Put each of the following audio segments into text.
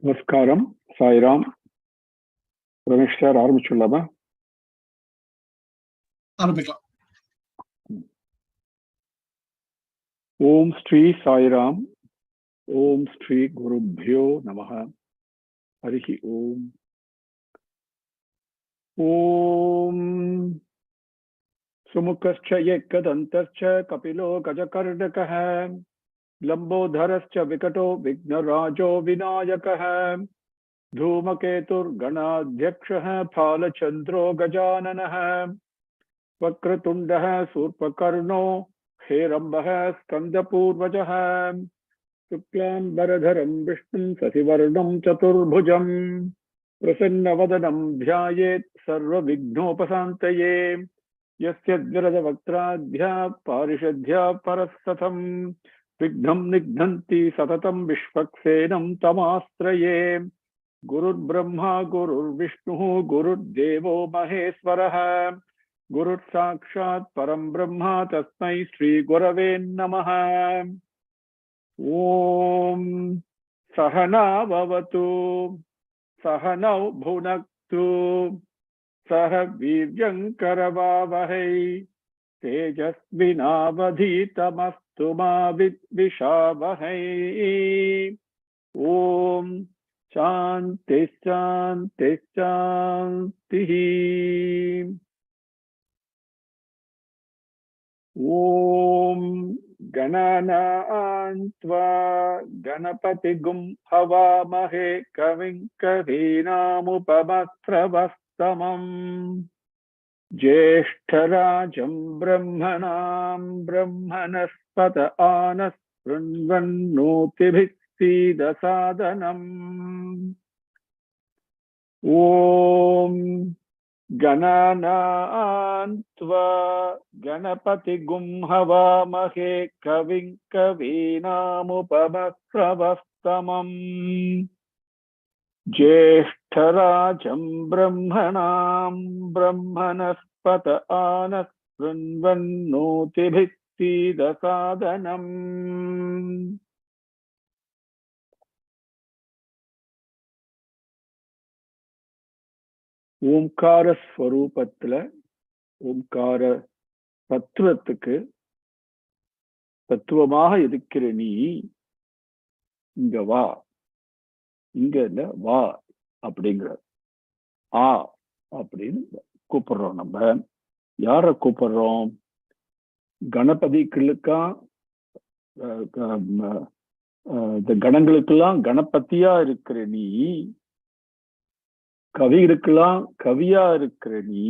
நமஸ்காரம். சாய்ராம். ரமேஷ் சார் ஆரம்பிச்சுள்ளாமா? ஆரம்பிக்கலாம். ஓம் ஸ்ரீ சாய்ராம். ஓம் ஸ்ரீ குருப்யோ நமஹ. ஹரிஹி ஓம். ஓம் சுமுகஸ்ச ஏகதந்தஸ்ச கபிலோ கஜகர்ணகः லம்போதரஸ்ச விகடோ விக்னராஜோ விநாயகः धूमकेतुर्गणाध्यक्षः फालचन्द्रो गजाननः वक्रतुण्डः शूर्पकर्णो हेरम्बः स्कन्दपूर्वजः शुक्लाम्बरधरं विष्णुं शशिवर्णं चतुर्भुजं प्रसन्नवदनं ध्यायेत् सर्वविघ्नोपशान्तये यस्य द्विरदवक्त्राद्या पारिषद्या परस्ततं विघ्नं निघ्नन्ति सततं विश्वक्सेनं तमाश्रये गुरुर्ब्रह्मा गुरुर्विष्णुः गुरुर्देवो महेश्वरः गुरुर्साक्षात् परं ब्रह्म तस्मै श्रीगुरवे नमः। ॐ सहना भवतु सहनौ भुनक्तु सह वीर्यं करवावहै तेजस्विनावधीतमस्तु मा विद्विषावहै। ॐ शांति शांति शांति। ओम गणनान् त्वा गणपतिगुं हवामहे कविं कवीनामुपमस्रवस्तमम् ज्येष्ठराजं ब्रह्मणां ब्रह्मणस्पत आनः सीदसादनम्। ॐ गणनान् त्वा गणपतिगुं हवामहे कविं कवीनामुपमस्रवस्तमम् ज्येष्ठराजं ब्रह्मणां ब्रह्मणस्पत आनः शृण्वन्नोतिभिः सीदसादनम्। ஓம்கார ஸ்வரூபத்துல ஓம்கார தத்துவத்துக்கு தத்துவமாக இருக்கிற நீ இங்க வா, இங்க இல்ல வா அப்படிங்கிற ஆ அப்படின்னு கூப்பிடுறோம். நம்ம யார கூப்பிடுறோம்? கணபதிகளுக்கா இந்த கணங்களுக்கெல்லாம் கணபதியா இருக்கிற நீ, கவிகளுக்கெல்லாம் கவியா இருக்கிற நீ,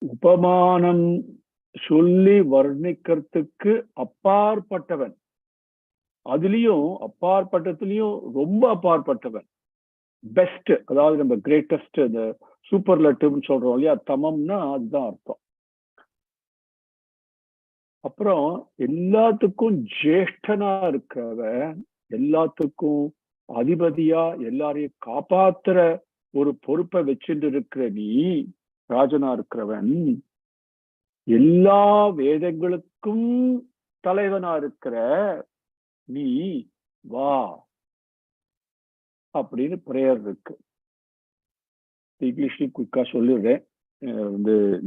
உபமானம் சொல்லி வர்ணிக்கிறதுக்கு அப்பாற்பட்டவன், அதுலயும் அப்பாற்பட்டதுலயும் ரொம்ப அப்பாற்பட்டவன், பெஸ்ட், அதாவது நம்ம கிரேட்டஸ்ட், இந்த சூப்பர்லட்டிவ்னு சொல்றோம் இல்லையா, தமம்னா அதுதான் அர்த்தம். அப்புறம் எல்லாத்துக்கும் ஜேஷ்டனா இருக்கிறவன், எல்லாத்துக்கும் அதிபதியா எல்லாரையும் காப்பாத்துற ஒரு பொறுப்பை வச்சுட்டு இருக்கிற நீ, ராஜனா இருக்கிறவன், எல்லா வேதங்களுக்கும் தலைவனா இருக்கிற நீ வா அப்படின்னு பிரேயர் இருக்கு. இங்கிலீஷ்ல குயிக்கா சொல்லிடுறேன்.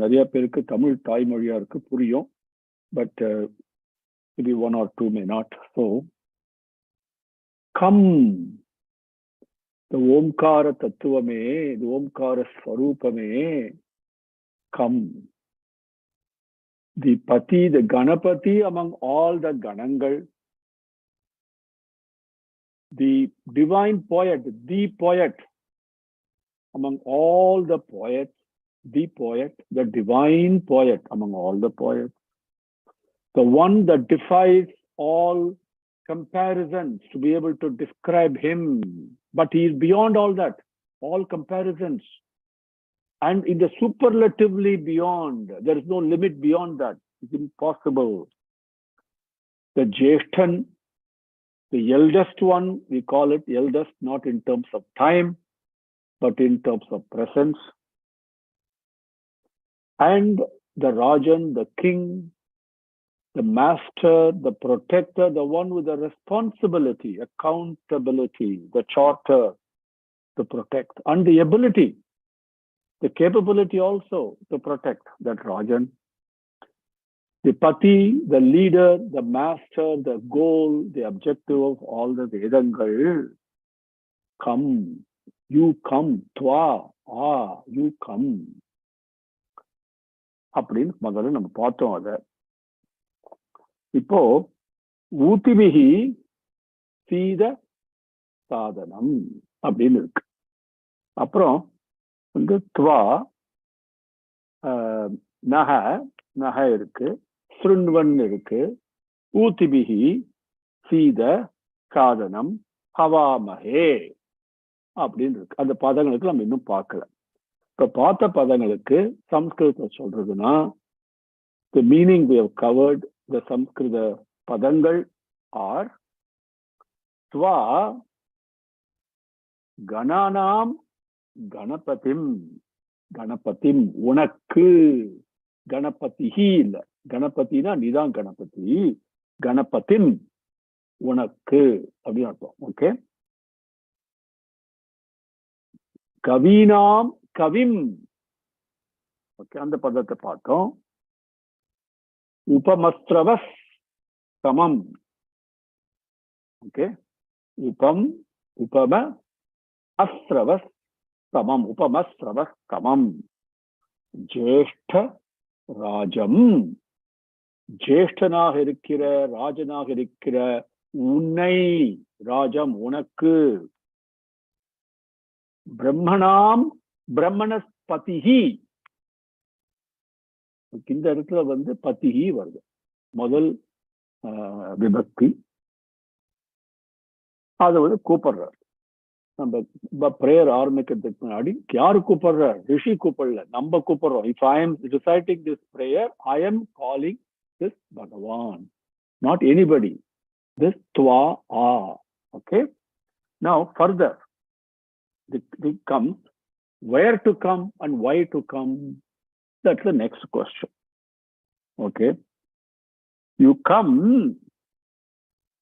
நிறைய பேருக்கு தமிழ் தாய்மொழியா இருக்கு, புரியும். But maybe one or two may not. So come, the omkara tattvame, the omkara swarupame, come. The pati, the ganapati among all the ganangal, the divine poet, the poet among all the poets, the poet, the divine poet among all the poets, the one that defies all comparisons to be able to describe him, but he is beyond all that, all comparisons, and in the superlatively beyond. There is no limit beyond that. It's impossible. The Jeshtan, the eldest one, we call it eldest not in terms of time but in terms of presence, and the Rajan, the king, the master, the protector, the one with the responsibility, accountability, the charter to protect, and the ability, the capability also to protect that Rajan. The Pati, the leader, the master, the goal, the objective of all the Vedangal. Come, you come, Twa, you come. அப்படின்னு முதல்ல நம்ம பார்த்தோம். அத இப்போ ஊத்திபிகி சீத சாதனம் அப்படின்னு இருக்கு. அப்புறம் வந்து துவா நகை இருக்கு, ஸ்ருண்வன் இருக்கு, ஊத்திபிகி சீத சாதனம் ஹவாமஹே அப்படின்னு இருக்கு. அந்த பதங்களுக்கு நம்ம இன்னும் பார்க்கல. இப்ப பார்த்த பதங்களுக்கு சம்ஸ்கிருதம் சொல்றதுன்னா, the meaning we have covered, the Samskrita பதங்கள் are Tva Gananam Ganapatim, Ganapatim உனக்கு, கணபதிஹி இல்ல, கணபதினா நீதான் கணபதி, கணபதிம் உனக்கு அப்படின்னு அர்த்தம். ஓகே. கவீனாம் கவிம், ஓகே, அந்த பதத்தை பார்த்தோம். உபமஸ்ரவஸ் சமம், ஓகே, உபம அஸ்ரவஸ் சமம், உபமஸ்ரவஸ் சமம். ஜேஷ்ட ராஜம், ஜேஷ்டனாக இருக்கிற, ராஜனாக இருக்கிற உன்னை, ராஜம் உனக்கு. பிரம்மணாம் பிரம்மணஸ்பதிஹி, இந்த இடத்துல வந்து பத்திஹி வருது, முதல் விபக்தி. அதை வந்து கூப்பிடுறார். நம்ம பிரேயர் ஆரம்பிக்கிறதுக்கு முன்னாடி யாரு கூப்பிடுற? ரிஷி கூப்பிடல, நம்ம கூப்பிடுறோம். If I am reciting this prayer, I am calling this Bhagavan, not anybody. This dua ஆ. Okay. Now further it comes, where to come and why to come. That's the next question. Okay. You come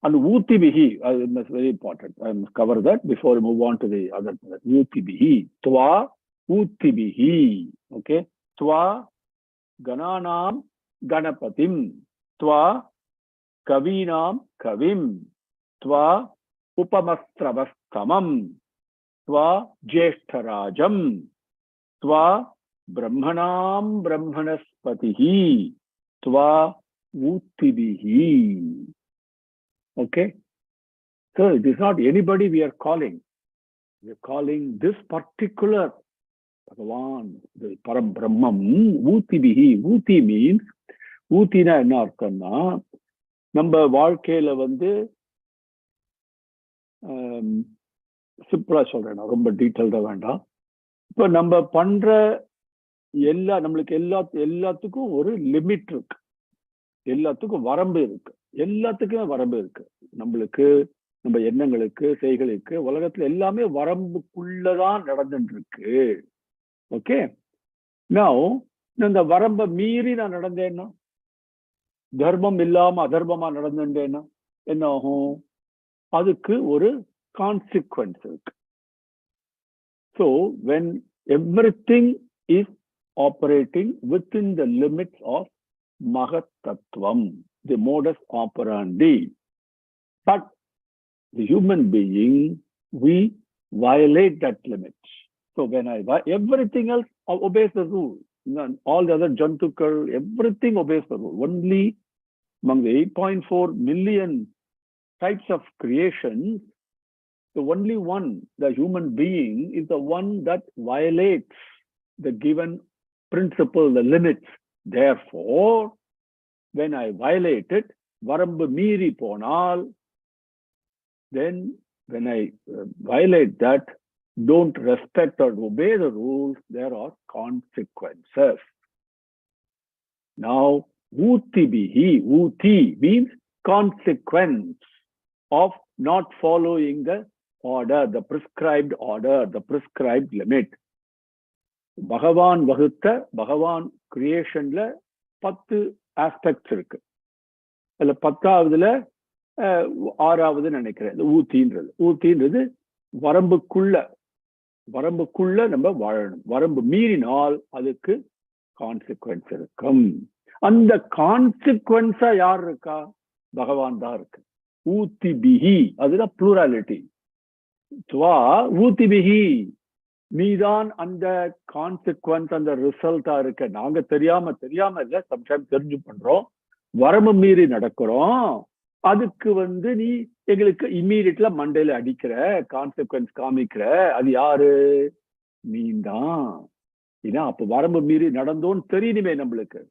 and Utibihi, that's very important. I must cover that before we move on to the other. Utibihi, Twa Utibihi. Okay. Twa Gananam Ganapatim, Twa Kavinam Kavim, Twa Upamastravastamam, Tva Jeshtarajam, Tva Brahmanam Brahmanaspatihi, Tva Utibihi. Okay. So it is not anybody we are calling. We are calling this particular Bhagavan, the Param Brahmam, Utibihi. Uti means, Utina enna arthamna, நம்ம வாழ்க்கையில வந்து சிம்பிளா சொல்றேன், ரொம்ப டீட்டெயில்டா வேண்டாம். இப்ப நம்ம பண்ற நம்மளுக்கு எல்லாத்துக்கும் ஒரு லிமிட் இருக்கு, எல்லாத்துக்கும் வரம்பு இருக்கு, எல்லாத்துக்குமே வரம்பு இருக்கு. நம்மளுக்கு, நம்ம எண்ணங்களுக்கு, செய்களுக்கு, உலகத்துல எல்லாமே வரம்புக்குள்ளதான் நடந்துட்டு இருக்கு. ஓகே. நான் இந்த வரம்பை மீறி நான் நடந்தேன்னா, தர்மம் இல்லாம அதர்மமா நடந்துட்டேன்னா என்ன ஆகும்? அதுக்கு ஒரு consequence. So when everything is operating within the limits of Mahat Tattvam, the modus operandi, but the human being, we violate that limit. So when everything else obeys the rule, all the other jantukal, everything obeys the rule. Only among the 8.4 million types of creations, the only one, the human being, is the one that violates the given principle, the limits. Therefore, when I violate it, varambu meeri ponal, then when I violate that, don't respect or obey the rules, there are consequences. Now, utibihi, uti means consequence of not following the order, the prescribed order, the prescribed limit. Bhagavan vahutta, Bhagavan creationல 10 aspects இருக்கு. அதுல 10வதுல 6வது நினைக்கிறேன். ஊத்தின்றது வரம்புக்குள்ள நம்ம வாழணும். வரம்பு மீறினால் அதுக்கு consequence இருக்கும். அந்த கான்சிக்வன்ஸா யார் இருக்கா? பகவான் தான் இருக்கு. ஊத்திபிஹி, அதுதான் ப்ளூராலிட்டி. ஊத்திபிஹி, நீதான் அந்த கான்சிக்வன்ஸ், அந்த ரிசல்ட்டா இருக்க. நாங்க தெரியாம இல்ல, சம்டைம் தெரிஞ்சு பண்றோம், வரம்பு மீறி நடக்கிறோம். அதுக்கு நீ எங்களுக்கு இம்மீடியட்ல மண்டையில அடிக்கிற, கான்சிக்வன்ஸ் காமிக்கிற. அது யாரு? நீ தான். ஏன்னா அப்ப வரம்பு மீறி நடந்தோன்னு தெரியணுமே நம்மளுக்கு,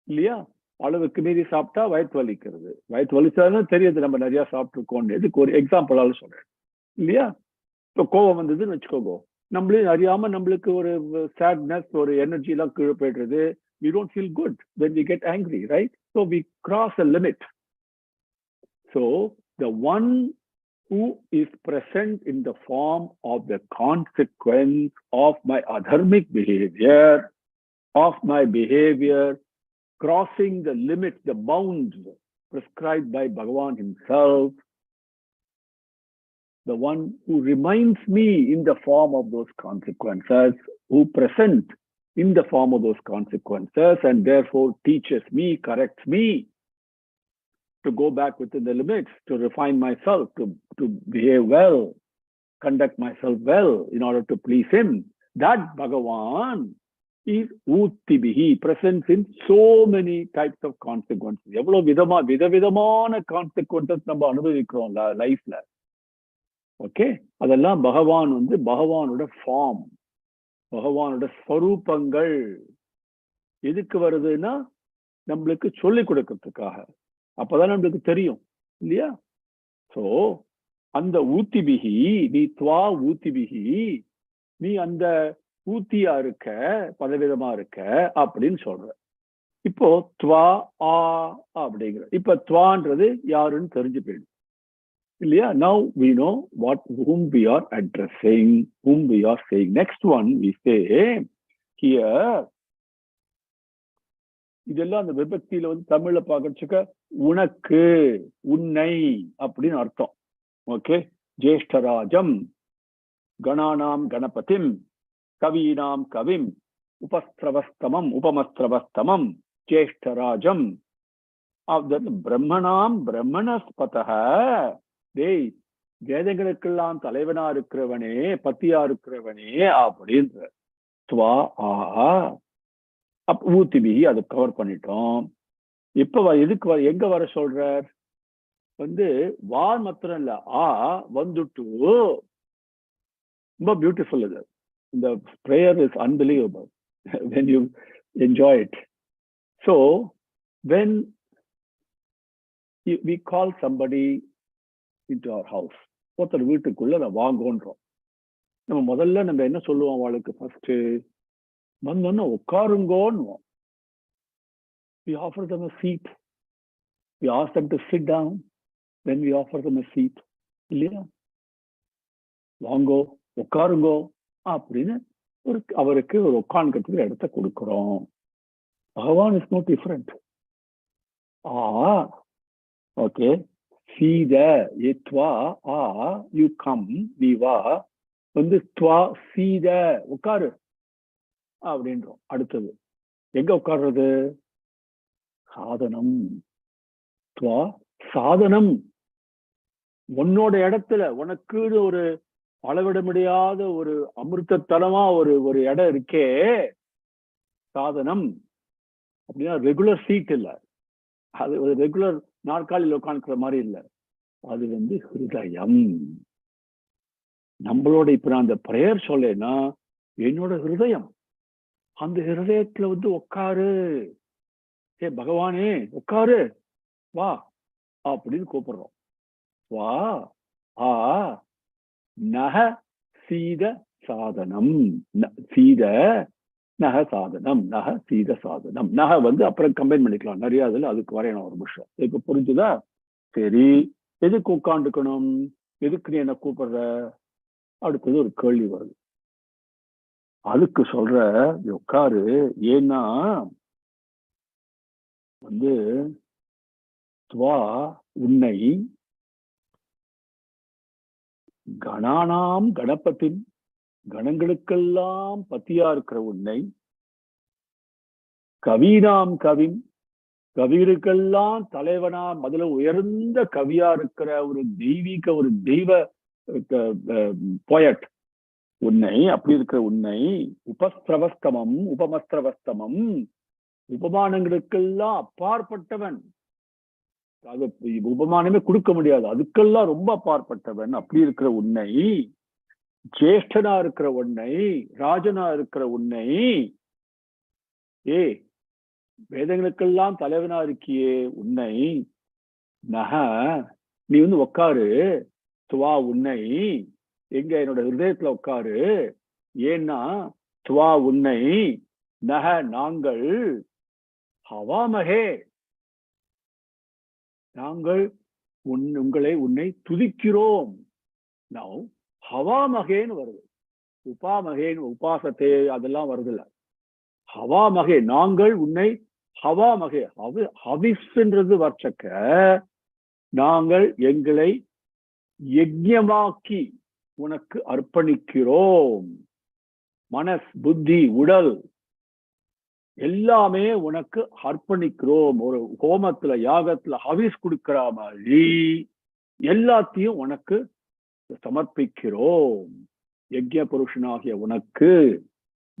இல்லையா? அளவுக்கு மீறி சாப்பிட்டா வயிற்று வலிக்கிறது. வயிற்று வலிச்சாலும் தெரியுது நம்ம நிறைய சாப்பிட்டுருக்கோம். இதுக்கு ஒரு எக்ஸாம்பிளால சொல்றேன், இல்லையா? இப்போ கோவம் வந்ததுன்னு வச்சுக்கோங்க, நம்மளையும் அறியாம நம்மளுக்கு ஒரு சேட்னஸ், ஒரு எனர்ஜி எல்லாம் கீழே போயிடுறது. We don't feel good when we get angry, right? So we cross a limit. So the one who is present in the form of the consequence of my adharmic behavior, crossing the limits, the bounds prescribed by Bhagavan himself, the one who reminds me in the form of those consequences, who present in the form of those consequences, and therefore teaches me, corrects me to go back within the limits, to refine myself, to behave well, conduct myself well in order to please him. That Bhagavan is Uttibihi, present in so many types of consequences. எவ்வளவு விதவிதமான consequences நம்ம அனுபவிக்கிறோம் லைஃப்ல. Okay, அதெல்லாம் பகவானோட form, பகவானோட ஸ்வரூபங்கள். எதுக்கு வருதுன்னா நம்மளுக்கு சொல்லிக் கொடுக்கறதுக்காக. அப்பதான் நம்மளுக்கு தெரியும், இல்லையா? சோ அந்த ஊத்திபிகி, நீ ஊத்திபிகி, நீ அந்த ஊத்தியா இருக்க, பலவிதமா இருக்க அப்படின்னு சொல்ற. இப்போ துவா ஆ அப்படிங்கிற. இப்ப துவான்றது யாருன்னு தெரிஞ்சு போயிடும், இல்லையா? Now we know whom we are addressing, whom we are saying. Next one we say here, இதெல்லாம் அந்த விபக்தியில தமிழ்ல பார்க்கறதுக்கு உனக்கு, உன்னை அப்படின்னு அர்த்தம். ஓகே, ஜேஷ்டராஜம், கணானாம் கணபதிம், கவீனாம் கவிம், உபமஸ்திரவஸ்தமம், ஜேஷ்டராஜம், பிரம்மணாம் பிரம்மணஸ்பதஹ, டேய் வேதங்களுக்கெல்லாம் தலைவனா இருக்கிறவனே, பத்தியா இருக்கிறவனே அப்படின்ற. துவா ஆ, ஊத்திபிஹி அதை கவர் பண்ணிட்டோம். இப்ப எதுக்கு எங்க வர சொல்றார்? வா மாத்திரம் இல்ல, ஆ வந்துட்டு. ரொம்ப பியூட்டிஃபுல் இது. இந்த prayer is unbelievable when you enjoy it. So when we call somebody into our house, ஒருத்தர் வீட்டுக்குள்ள வாங்கோன்றோம். நம்ம முதல்ல என்ன சொல்லுவோம் அவளுக்கு? ஃபர்ஸ்ட் வந்தோன்னா உட்காருங்கோன்னு. We offer them a seat. We ask them to sit down. Then we offer them a seat, இல்லையா? வாங்கோ, உட்காருங்கோ அப்படின்னு அவருக்கு ஒரு உட்காந்துக்கிறதுக்கு இடத்த கொடுக்கிறோம். பகவான் இஸ் நோ டிஃபரெண்ட். ஓகே, சீத ஏத்வா ஆ, யூ கம், நீ வா, துவா சீத உட்காரு அப்படின்றோம். அடுத்தது எங்க உட்கார்றது? சாதனம். துவா சாதனம், உன்னோட இடத்துல உனக்கு ஒரு அளவிட முடியாத ஒரு அமிர்தத்தனமா ஒரு இடம் இருக்கே, சாதனம். அப்படின்னா ரெகுலர் சீட் இல்ல, அது ஒரு ரெகுலர் நாற்காலியில் உட்காந்துக்கிற மாதிரி இல்லை. அது ஹிருதயம். நம்மளோட இப்ப நான் அந்த பிரேயர் சொல்லேன்னா என்னோட ஹிருதயம், அந்த ஹிருதயத்துல உட்காரு, ஏ பகவானே உட்காரு, வா அப்படின்னு கூப்பிடுறோம். வா ஆ, நக சீத சாதனம், சீத நக சாதனம், நக சீத சாதனம். நக அப்புறம் கம்பைன் பண்ணிக்கலாம் நிறைய அதுல, அதுக்கு வரையணும் ஒரு நிமிஷம். இப்ப புரிஞ்சுதா? சரி, எதுக்கு உட்காந்துக்கணும்? எதுக்கு நீ என்ன கூப்பிடுற? அடுத்தது ஒரு கேள்வி வருது. அதுக்கு சொல்ற உட்காரு. ஏன்னா Tva உன்னை கணானாம் கணபதின் கணங்களுக்கெல்லாம் பத்தியா இருக்கிற உன்னை கவீனாம் கவின் கவிகளுக்கெல்லாம் தலைவனா முதல்ல உயர்ந்த கவியா இருக்கிற ஒரு தெய்வீக ஒரு தெய்வ போயட் உன்னை அப்படி இருக்கிற உன்னை உபஸ்திரவஸ்தமம் உபமஸ்திரவஸ்தமம் உபமானங்களுக்கெல்லாம் அப்பாற்பட்டவன். அது உபமானமே கொடுக்க முடியாது, அதுக்கெல்லாம் ரொம்ப அப்பாற்பட்டவன். அப்படி இருக்கிற உன்னை ஜேஷ்டனா இருக்கிற உன்னை ராஜனா இருக்கிற உன்னை வேதங்களுக்கெல்லாம் தலைவனா இருக்கியே உன்னை நக நீ உட்காரு. துவா உன்னை எங்க என்னோட ஹிருதயத்துல உட்காரு. ஏன்னா துவா உன்னை நக நாங்கள் ஹவாமகே நாங்கள் உன்னை துதிக்கிறோம். நவ் ஹவாமகேன்னு வருது, உபாமகேன்னு உபாசத்தே அதெல்லாம் வருதுல்ல. ஹவாமகே நாங்கள் உன்னை ஹவாமகே ஹவிஸ்ன்றது வர்ச்சக்க நாங்கள் எங்களை யஜ்ஞமாக்கி உனக்கு அர்ப்பணிக்கிறோம். மனஸ் புத்தி உடல் எல்லாமே உனக்கு அர்ப்பணிக்கிறோம். ஒரு ஹோமத்துல யாகத்துல ஹவிஸ் கொடுக்கிற மாதிரி எல்லாத்தையும் உனக்கு சமர்ப்பிக்கிறோம். யஜ்ஞ புருஷனாகிய உனக்கு,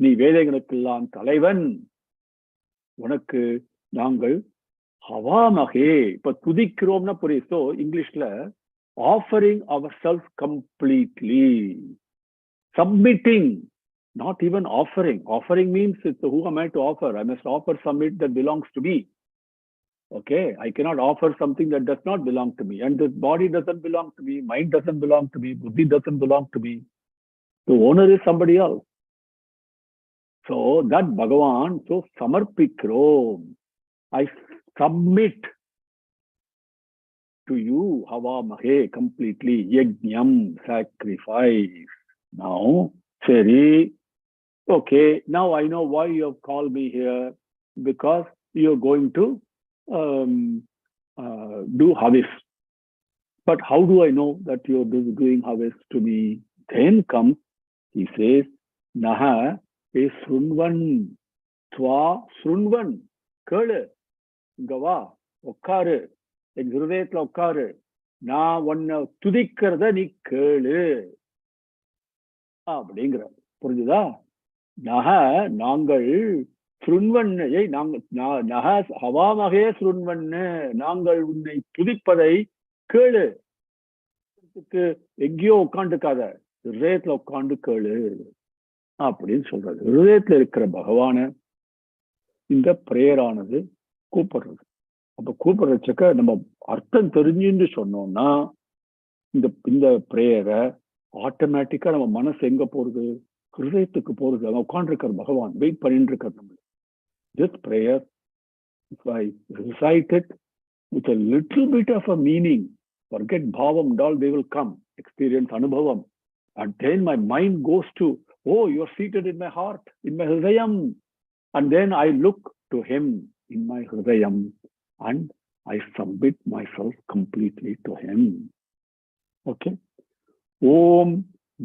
நீ வேதங்களுக்கெல்லாம் தலைவன், உனக்கு நாங்கள் ஹவாமகே இப்ப துதிக்கிறோம்னா புரியுது. ஸோ இங்கிலீஷ்ல ஆஃபரிங் அவர் self completely, submitting, not even offering. Offering means it's who am I to offer? I must offer something that belongs to me. Okay, I cannot offer something that does not belong to me. And this body doesn't belong to me, mind doesn't belong to me, buddhi doesn't belong to me. The owner is somebody else. So that Bhagavan, so samarpikrom, I submit to you, Havamahe, completely, yajnam, sacrifice. Now, Sari, okay, now I know why you have called me here, because you're going to do Havis. But how do I know that you're doing Havis to me? Then comes, he says, Naha is Srunvan, Twa Srunvan, Kale, Gava, Okare, Exurvetla Okare, Na one Tudikarda ni Kale. அப்படிங்கிற புரிஞ்சுதா? நக நாங்கள் சுருண்வன்னை நக ஹவாமகே சுருண்வன்னு நாங்கள் உன்னை துதிப்பதை கேளு. எங்கேயோ உட்காந்துக்காத, ஹிருதயத்துல உட்காந்து கேளு அப்படின்னு சொல்றது. ஹிருதயத்துல இருக்கிற பகவான இந்த பிரேயரானது கூப்பிடுறது. அப்ப கூப்பிடுறச்சக்க நம்ம அர்த்தம் தெரிஞ்சுன்னு சொன்னோம்னா இந்த பிரேயரை ஆட்டோமேட்டிக்கா நம்ம மனசு எங்க போறது? ஹிருதயத்துக்கு போறது. அவன் உட்காந்துருக்கிற பகவான் வெயிட் பண்ணிட்டு இருக்கார் நம்ம. This prayer, if I recite it with a little bit of a meaning, forget bhavam and all, they will come, experience anubhavam, and then my mind goes to, oh, you are seated in my heart, in my hridayam, and then I look to him in my hridayam and I submit myself completely to him. Okay. Om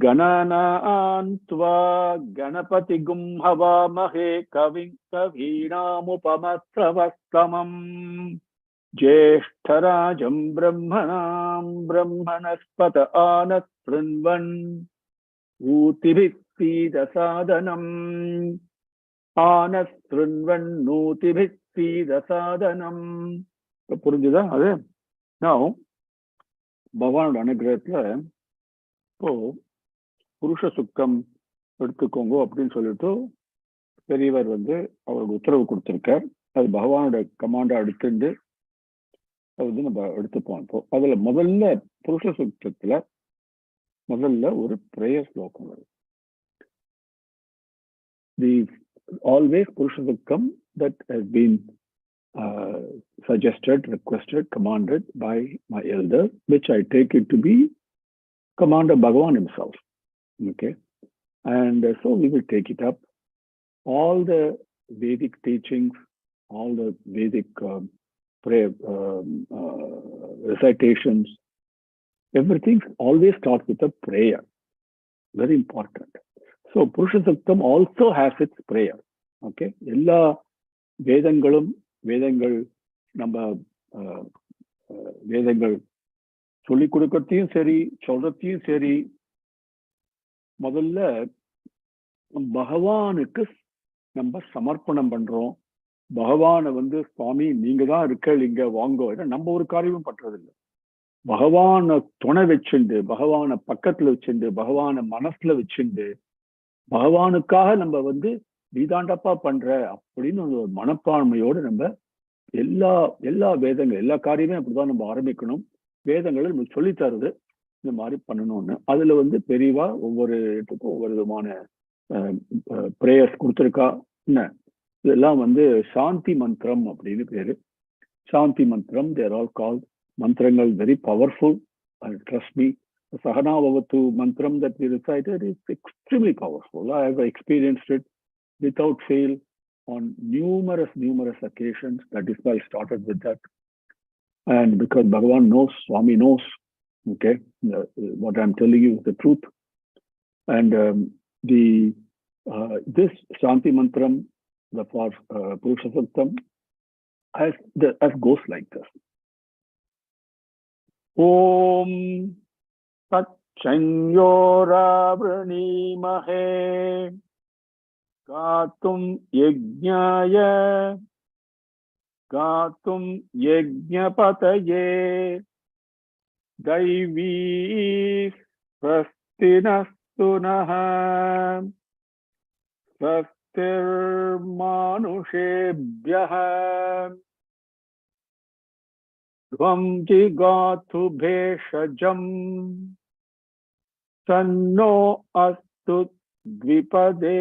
Gananaan Tva Ganapatigum Havamahe Kavim Kavinamupamastravastamam Jeshtarajam Brahmanam Brahmanaspata Anasrinvan Utibhissida Sadhanam Anasrinvan Utibhissida Sadhanam. புரிஞ்சுதா அது? Now, பகவானோட அனுகிரகத்துல இப்போ புருஷ சுத்தம் எடுத்துக்கோங்க அப்படின்னு சொல்லிட்டு பெரியவர் அவருக்கு உத்தரவு கொடுத்திருக்கார். அது பகவானோட கமாண்டா எடுத்துட்டு அது நம்ம எடுத்துப்போம். இப்போ அதுல முதல்ல புருஷ சுத்தத்துல முதல்ல ஒரு பிரேயர் ஸ்லோகம் வருது. தி ஆல்வேஸ் புருஷ சுத்தம் that has been suggested, requested, commanded by my elder, which I take it to be Commander Bhagavan himself. Okay, and so we will take it up. All the Vedic teachings, all the Vedic prayer, recitations, everything always starts with a prayer. Very important. So Purusha Suktam also has its prayer. Okay. எல்லா வேதங்கள் நம்ம வேதங்கள் சொல்லிக் கொடுக்கறதையும் சரி, சொல்றதையும் சரி, முதல்ல பகவானுக்கு நம்ம சமர்ப்பணம் பண்றோம். பகவானை சுவாமி நீங்க தான் இருக்கீங்க, இங்க வாங்கோ. நம்ம ஒரு காரியமும் பண்றது இல்லை. பகவானை துணை வச்சுண்டு, பகவானை பக்கத்துல வச்சுண்டு, பகவானை மனசுல வச்சுண்டு, பகவானுக்காக நம்ம நீதாண்டப்பா பண்ற அப்படின்னு ஒரு மனப்பான்மையோடு நம்ம எல்லா வேதங்கள், எல்லா காரியமே அப்படிதான் நம்ம ஆரம்பிக்கணும். வேதங்களை நம்ம சொல்லி தருது இந்த மாதிரி பண்ணணும்னு. அதுல பெரியவா ஒவ்வொரு இடத்துக்கும் ஒவ்வொரு விதமான பிரேயர்ஸ் கொடுத்துருக்கா. என்ன இதெல்லாம் சாந்தி மந்திரம் அப்படின்னு பேரு. சாந்தி மந்திரம், தேர் ஆல் கால்ட் மந்திரங்கள், very powerful. Trust me, Sahana Bhavatu mantram that we recited is extremely powerful. I have experienced it without fail on numerous occasions. That is why I started with that. And because Bhagavan knows, Swami knows, okay, what I'm telling you is the truth. And this Shanti mantram, the for Purusha Suktam, as goes like this. Om Tachanyoravanimahe Gatum Yajnapataye Daivi Prastinastunaha Prastirmanushabhyaha Dvam Jigatu Bheshajam Sanno Astu Dvipade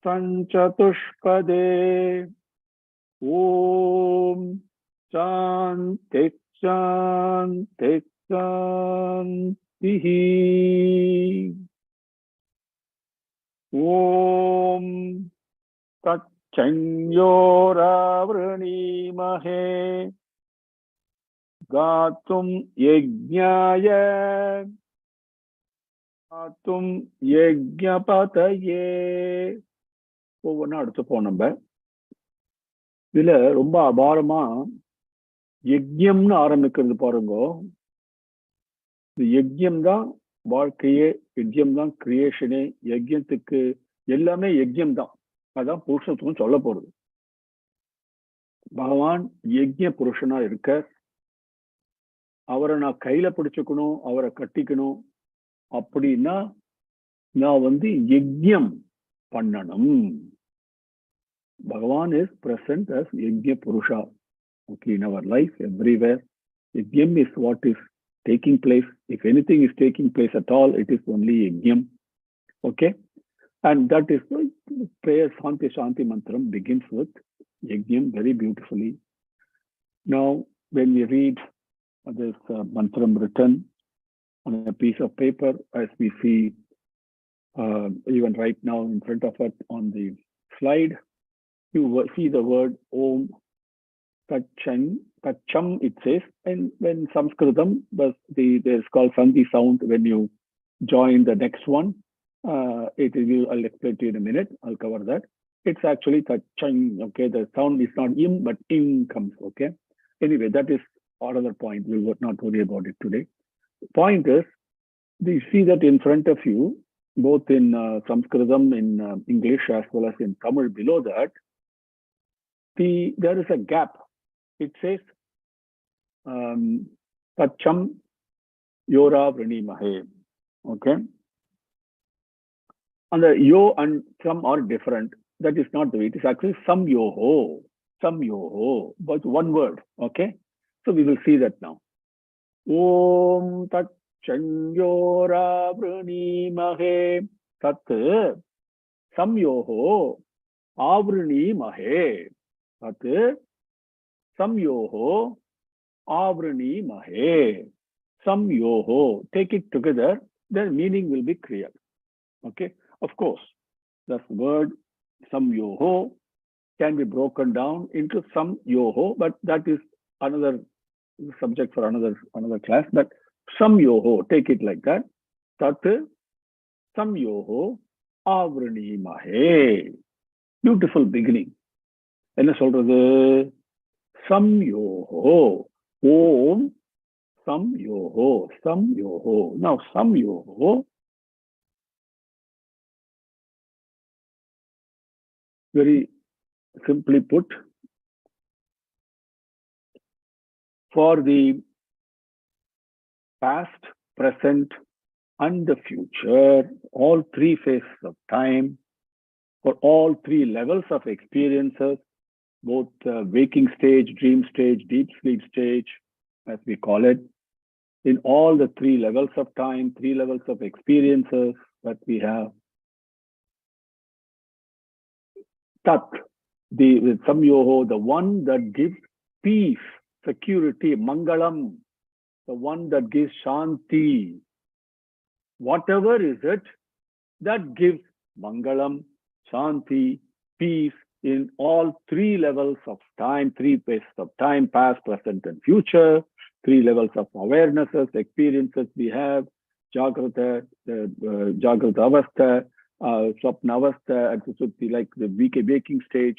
Sanchatushpade Om Shanti Shanti Shanti Om Tachanyoravanimahe Gatum Yajnaya Gatum Yajnapataye. ஒவ்வொன்னா அடுத்து நம்ம இதுல ரொம்ப அபாரமா யஜ்யம்னு ஆரம்பிக்கிறது பாருங்க. யஜ்யம் தான் வாழ்க்கையே, யஜ்யம் தான் கிரியேஷனே. யஜ்யத்துக்கு எல்லாமே யஜ்யம் தான். அதான் புருஷத்துக்கும் சொல்ல போறது. பகவான் யஜ்ய புருஷனா இருக்க, அவரை நான் கையில பிடிச்சுக்கணும், அவரை கட்டிக்கணும் அப்படின்னா நான் யஜ்யம் பண்ணணும். Bhagavan is present as Yajna Purusha. Okay, in our life, everywhere. Yajnam is what is taking place. If anything is taking place at all, it is only Yajnam. Okay? And that is why prayer Shanti Shanti Mantram begins with Yajnam very beautifully. Now, when we read this Mantram written on a piece of paper, as we see even right now in front of us on the slide, you see the word Om Tacham, it says, and when Sanskritam, there's called Sandhi sound when you join the next one. I'll explain to you in a minute. I'll cover that. It's actually Tacham. Okay, the sound is not im, but ing comes. Okay. Anyway, that is another point. We will not worry about it today. The point is, you see that in front of you, both in Sanskritam, in English, as well as in Tamil below that, there is a gap. It says, Tacham Yoravanimahe. Okay. And the yo and some are different. That is not the way. It is actually some yoho, but one word. Okay. So we will see that now. Om Tachanyoravanimahe Tat Samyoho Avranimahe. Tat Samyoho Avranimahe. Samyoho. Take it together, then meaning will be clear. Okay. Of course, that word Samyoho can be broken down into some yoho, but that is another subject for another class. But some yoho, take it like that. Tat sam yoho avrani mahe. Beautiful beginning. என்ன சொல்றது? Samyoho. Om Samyoho. Samyoho. Now Samyoho, very simply put, for the past, present, and the future, all three phases of time, for all three levels of experiences, both waking stage, dream stage, deep sleep stage, as we call it, in all the three levels of time, three levels of experiences that we have. Tat, the Samyoho, the one that gives peace, security, Mangalam, the one that gives Shanti, whatever is it, that gives Mangalam, Shanti, peace in all three levels of time, three phases of time, past, present, and future, three levels of awarenesses, experiences we have, Jagrata, Jagrata Avastha, Swapna Avastha, and Susupti, like the waking stage,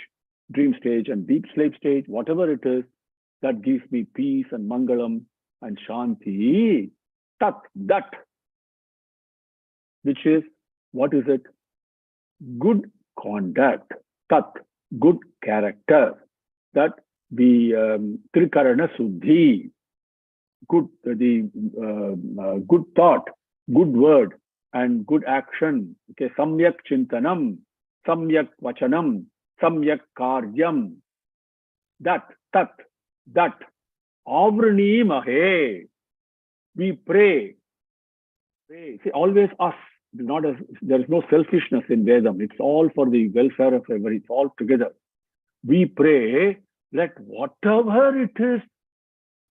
dream stage, and deep sleep stage, whatever it is, that gives me peace and Mangalam and Shanti. Tat, that, which is, what is it? Good conduct. Tat, good character. That the Trikarana Suddhi, good, good thought, good word, and good action. Okay, Samyak Chintanam, Samyak Vachanam, Samyak Karyam. That, tat, that. Avrani Mahe. We pray. See, always us. Not as, there is no selfishness in Vedam. It's all for the welfare of everybody. It's all together. We pray that whatever it is,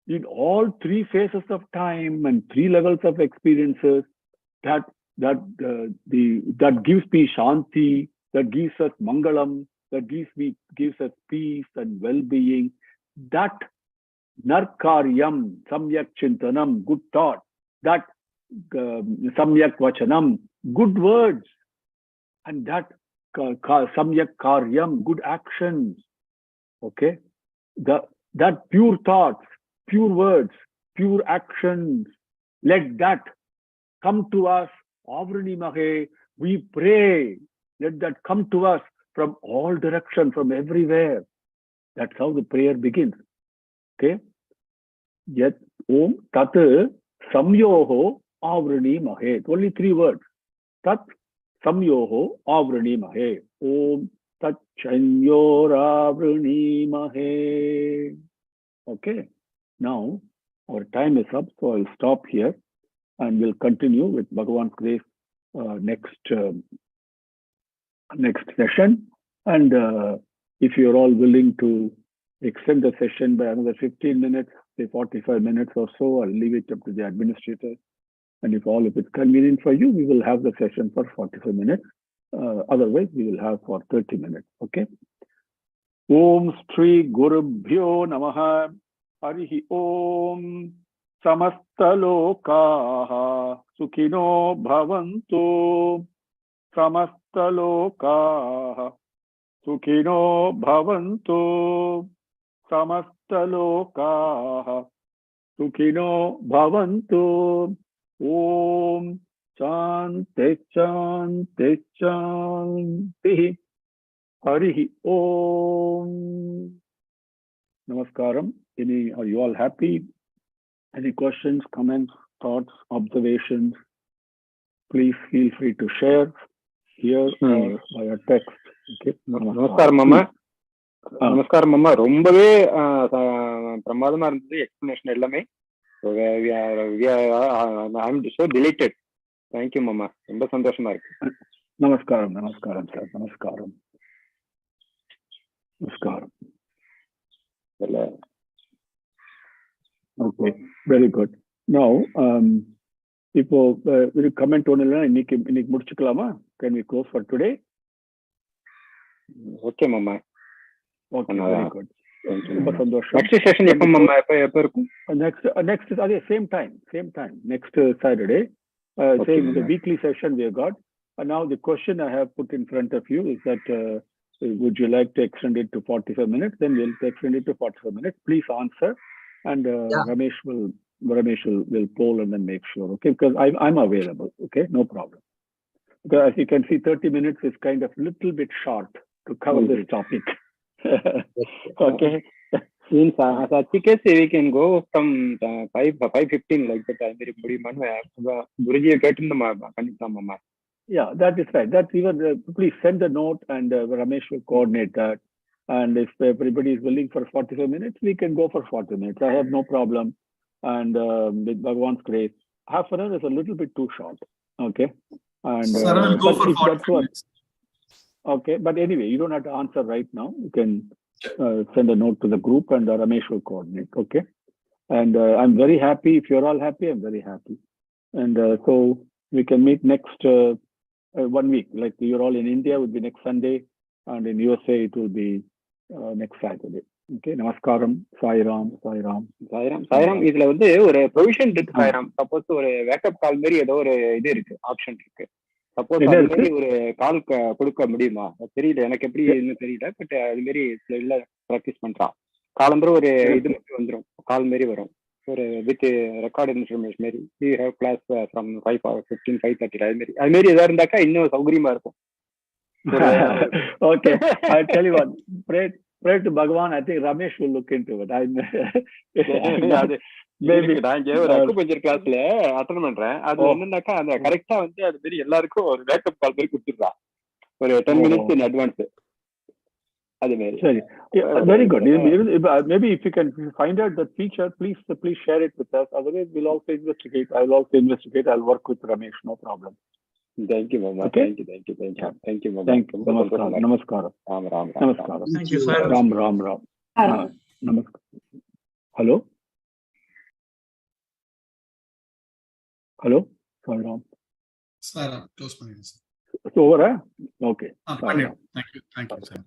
in all three phases of time and three levels of experiences, that gives me Shanti, that gives us Mangalam, that gives us peace and well-being, that Narkaryam, Samyak Chintanam, good thought, that Samyak Vachanam, good words, and that Samyak Karyam, good actions. Okay? That pure thoughts, pure words, pure actions, let that come to us. Avrani Mahe, we pray, let that come to us from all directions, from everywhere. That's how the prayer begins. Okay? Yet Om Tat Samyoho Avrani Mahe. Only three words. Tat Samyoho Avrani Mahe. Om Tat Chanyor Avrani Mahe. Okay. Now, our time is up, so I'll stop here and we'll continue with Bhagavan's grace next session. And if you're all willing to extend the session by another 15 minutes, say 45 minutes or so, I'll leave it up to the administrator. And if it's convenient for you, we will have the session for 45 minutes. Otherwise, we will have for 30 minutes. Okay. Om Shri Gurubhyo Namaha. Harihi Om. Samastalokaha Sukhino Bhavantu. Samastalokaha Sukhino Bhavantu. Samastalokaha Sukhino Bhavantu. Om Shanti Shanti Shanti. Harihi Om. Namaskaram. Are you all happy? Any questions, comments, thoughts, observations? Please feel free to share here or via text. Okay. Namaskar, Mama. Namaskar, Mama. ரொம்பவே பிரமாதமா இருந்தது explanation எல்லாமே. I'm so delighted. Thank you, Mama. ரொம்ப சந்தோஷமா இருக்கு. Namaskaram, Namaskaram, sir. Namaskaram. Namaskaram. Okay, very good. Now, இப்போ ஒரு comment ஒண்ணு இல்லைன்னா இன்னைக்கு முடிச்சுக்கலாமா? Can we close for today? Okay, Mama. Okay, very good. ரொம்ப சந்தோஷம். நெக்ஸ்ட் செஷன் எப்போ மாமா எப்போ இருக்கும்? Next அதே same time next Saturday. Same the weekly session we have got. And now the question I have put in front of you is that would you like to extend it to 45 minutes? Then we'll extend it to 45 minutes. Please answer, and Ramesh will poll and then make sure. Okay, because I'm available. Okay, no problem. Because as you can see, 30 minutes is kind of little bit short to cover this topic. Okay. Means as case we can go from 5:15 like that. I very முடியுமான்னு குருஜியை கேட்டுருந்தோமா கண்டிப்பா மாமா. Yeah, that is right. That's even please send a note and Ramesh will coordinate that. And if everybody is willing for 45 minutes, we can go for 40 minutes. I have no problem. And with Bhagwan's grace, half an hour is a little bit too short. Okay. And Sir, I will go for 40 minutes. Okay, but anyway, you don't have to answer right now. You can send a note to the group and Ramesh will coordinate. Okay. And I'm very happy. If you're all happy, I'm very happy. And so we can meet next 1 week. Like you're all in India, would be next Sunday, and in USA it will be next Saturday. Okay. Namaskaram. Sai Ram. இதுல வந்து ஒரு provision இருக்கு Sairam. Suppose ஒரு wake up கால் மாதிரி ஏதோ ஒரு இது இருக்கு, ஆப்ஷன் இருக்கு. சப்போஸ் அது மாதிரி ஒரு கால் கொடுக்க முடியுமா தெரியல, எனக்கு எப்படி இன்னும் தெரியல. பட் அது மாதிரி இல்ல ப்ராக்டிஸ் பண்றான். காலம்பரம் ஒரு இது மாதிரி வந்துடும், கால் மாதிரி வரும், ஒரு வித் ரெக்கார்ட் இன்ஃபர்மேஷன் மாதிரி. யூ ஹேவ் கிளாஸ் ஃப்ரம் 5:15 5:30 அது மாதிரி ஏதாவது இருந்தாக்கா இன்னும் சௌகரியமா இருக்கும். Okay, I'll tell you what. Pray to Bhagwan. I think Ramesh will look into it. Maybe நான் இங்க ஒரு அக்குபஞ்சர் கிளாஸ்ல அட்டெண்ட் பண்றேன். அது என்னன்னாக்கா அந்த கரெக்டா வந்து அது மாதிரி எல்லாருக்கும் ஒரு வேக்கப் கால் மாதிரி கொடுத்துடுறான், ஒரு 10 minutes in advance. அது மாதிரி. சரி, very good. Maybe if you can find out that feature, please share it with us. Otherwise, we'll also investigate. I'll also investigate. I'll work with Ramesh. No problem. Thank you, Mama. Okay? Thank you, Mama. Thank you. Namaskaram. Namaskaram. Thank you, sir. Ram. Namaskaram. Hello. Sorry, Ram. Sir, close பண்ணிடுங்க sir. It's over, huh? Okay. பண்ணிடுங்க. Thank you, sir.